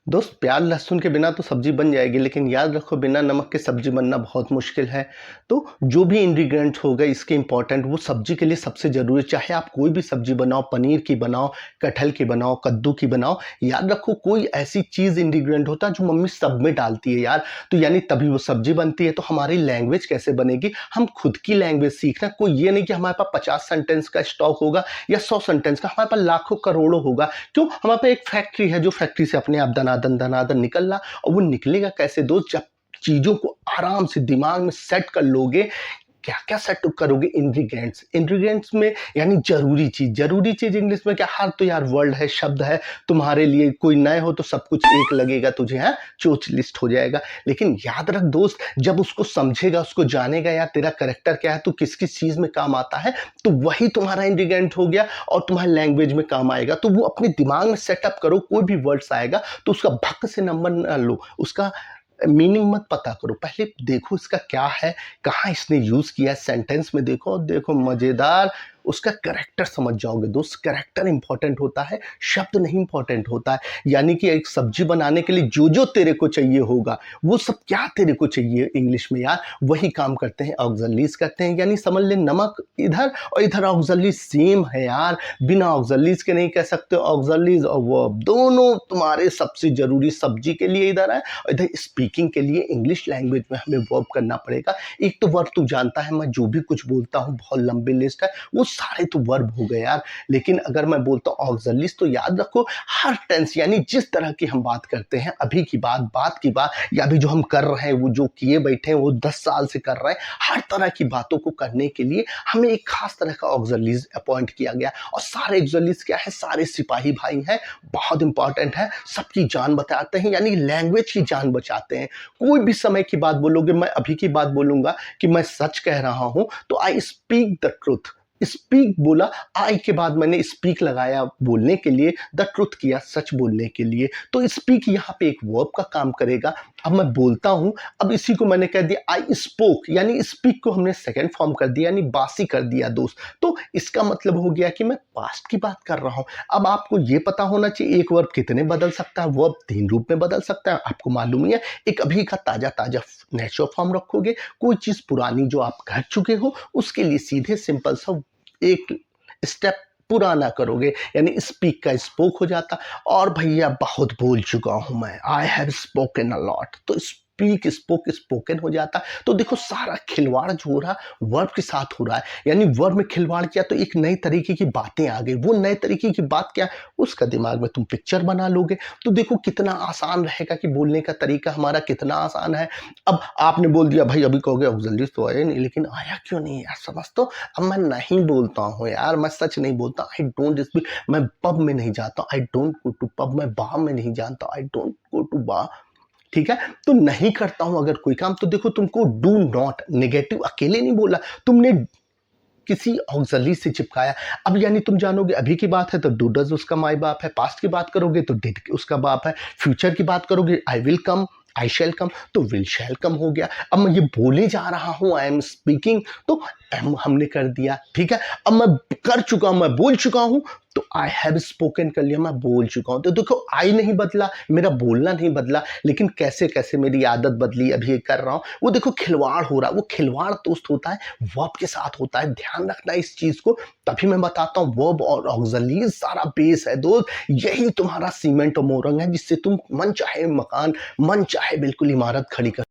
दोस्त, प्याज लहसुन के बिना तो सब्जी बन जाएगी, लेकिन याद रखो बिना नमक के सब्जी बनना बहुत मुश्किल है। तो जो भी इंग्रीडिएंट्स हो गए इसके इम्पोर्टेंट, वो सब्जी के लिए सबसे ज़रूरी है। चाहे आप कोई भी सब्जी बनाओ, पनीर की बनाओ, कटहल की बनाओ, कद्दू की बनाओ, याद रखो कोई ऐसी चीज़ इंग्रीडिएंट होता है जो मम्मी सब में डालती है यार। तो यानी तभी वो सब्जी बनती है। तो हमारी लैंग्वेज कैसे बनेगी? हम खुद की लैंग्वेज सीखना। कोई ये नहीं कि हमारे पास 50 सेंटेंस का स्टॉक होगा या 100 सेंटेंस का, हमारे पास लाखों करोड़ों होगा। क्यों? हमारे पास एक फैक्ट्री है जो फैक्ट्री से अपने आप दनादन दनादन निकल रहा। और वो निकलेगा कैसे दोस्त? जब चीजों को आराम से दिमाग में सेट कर लोगे। क्या क्या सेट करोगे? इंग्रीडिएंट्स, इंग्रीडिएंट्स में यानी जरूरी चीज इंग्लिश में क्या? हर तो यार वर्ड है, शब्द है तुम्हारे लिए। कोई नए हो तो सब कुछ एक लगेगा तुझे, है चोच लिस्ट हो जाएगा। लेकिन याद रख दोस्त, जब उसको समझेगा, उसको जानेगा यार तेरा करेक्टर क्या है, तो किस किस चीज में काम आता है, तो वही तुम्हारा इंग्रीडिएंट हो गया और तुम्हारी लैंग्वेज में काम आएगा। तो वो अपने दिमाग में सेटअप करो। कोई भी वर्ड्स आएगा तो उसका भक से नंबर न लो, उसका मीनिंग मत पता करो, पहले देखो इसका क्या है, कहाँ इसने यूज किया है, सेंटेंस में देखो। और देखो मजेदार, उसका करेक्टर समझ जाओगे दोस्त। करेक्टर इंपॉर्टेंट होता है, शब्द नहीं इंपॉर्टेंट होता है। यानी कि एक सब्जी बनाने के लिए जो जो तेरे को चाहिए होगा, वो सब क्या तेरे को चाहिए इंग्लिश में यार, वही काम करते हैं, ऑक्सलीज करते हैं। यानी समझ ले, नमक इधर और इधर ऑक्सलीज सेम है यार। बिना ऑक्सलीज के नहीं कह सकते। ऑक्सलीज और वर्ब दोनों तुम्हारे सबसे जरूरी सब्जी के लिए इधर है, और इधर स्पीकिंग के लिए इंग्लिश लैंग्वेज में हमें वर्ब करना पड़ेगा। एक तो वर्ब तू जानता है, मैं जो भी कुछ बोलता हूँ बहुत लंबी लिस्ट है, वो सारे तो वर्ब हो गए यार। लेकिन अगर मैं बोलता हूँ ऑक्सलीज, तो याद रखो हर टेंस, यानी जिस तरह की हम बात करते हैं, अभी की बात की बात, या अभी जो हम कर रहे हैं, वो जो किए बैठे हैं वो 10 साल से कर रहे हैं, हर तरह की बातों को करने के लिए हमें एक खास तरह का ऑक्सलीज अपॉइंट किया गया। और सारे ऑक्सलीज क्या है? सारे सिपाही भाई हैं, बहुत इंपॉर्टेंट है, सबकी जान बताते हैं, यानी लैंग्वेज की जान बचाते हैं। कोई भी समय की बात बोलोगे, मैं अभी की बात बोलूंगा कि मैं सच कह रहा हूं, तो I speak the truth. Speak बोला, आई के बाद मैंने स्पीक लगाया बोलने के लिए, द ट्रुथ किया सच बोलने के लिए। तो स्पीक यहाँ पे एक वर्ब का काम करेगा। अब मैं बोलता हूं, अब इसी को मैंने कह दिया आई स्पोक, यानी स्पीक को हमने सेकंड फॉर्म कर दिया, यानी बासी कर दिया दोस्त। तो इसका मतलब हो गया कि मैं पास्ट की बात कर रहा हूं। अब आपको ये पता होना चाहिए एक वर्ब कितने बदल सकता है। वर्ब 3 रूप में बदल सकता है, आपको मालूम ही है। एक अभी का ताजा ताजा नेचुरल फॉर्म रखोगे, कोई चीज पुरानी जो आप कर चुके हो उसके लिए सीधे सिंपल सा एक स्टेप पुराना करोगे, यानी स्पीक का स्पोक हो जाता। और भैया बहुत बोल चुका हूं मैं, I have spoken a lot, तो स्पीक स्पोक स्पोकन हो जाता। तो देखो सारा खिलवाड़ जो हो रहा वर्ब के साथ हो रहा है, यानी वर्ब में खिलवाड़ किया तो एक नई तरीके की बातें आ गई। वो नए तरीके की बात क्या? उसका दिमाग में तुम पिक्चर बना लोगे। तो देखो कितना आसान रहेगा कि बोलने का तरीका हमारा कितना आसान है। अब आपने बोल दिया भाई, अभी कहोगे जल्दी तो आया नहीं, लेकिन आया क्यों नहीं यार? समझ तो। अब मैं नहीं बोलता हूँ यार, मैं सच नहीं बोलता। आई डोंट स्पीक, मैं पब में नहीं जाता। I don't go to pub, मैं बार में नहीं जानता। I don't go to bar. ठीक है, तो नहीं करता हूं अगर कोई काम, तो देखो तुमको डू नॉट नेगेटिव अकेले नहीं बोला, तुमने किसी ऑक्सिलरी से चिपकाया। अब यानी तुम जानोगे अभी की बात है तो डू डज उसका माई बाप है, पास्ट की बात करोगे तो डिड उसका बाप है, फ्यूचर की बात करोगे आई विल कम, आई शैल कम, तो विल शैल कम हो गया। अब मैं ये बोले जा रहा हूं आई एम स्पीकिंग, तो एम हमने कर दिया। ठीक है, अब मैं कर चुका हूं, मैं बोल चुका हूं, तो आई हैव स्पोकन कर लिया, मैं बोल चुका हूं। तो देखो आई नहीं बदला, मेरा बोलना नहीं बदला, लेकिन कैसे कैसे मेरी आदत बदली, अभी ये कर रहा हूं। वो देखो खिलवाड़ हो रहा है। वो खिलवाड़ दोस्त होता है वर्ब के साथ होता है, ध्यान रखना इस चीज को। तभी मैं बताता हूं वर्ब और ऑक्सिलरीज सारा बेस है दोस्त। यही तुम्हारा सीमेंट और मोरंग है जिससे तुम मन चाहे मकान, मन चाहे बिल्कुल इमारत खड़ी कर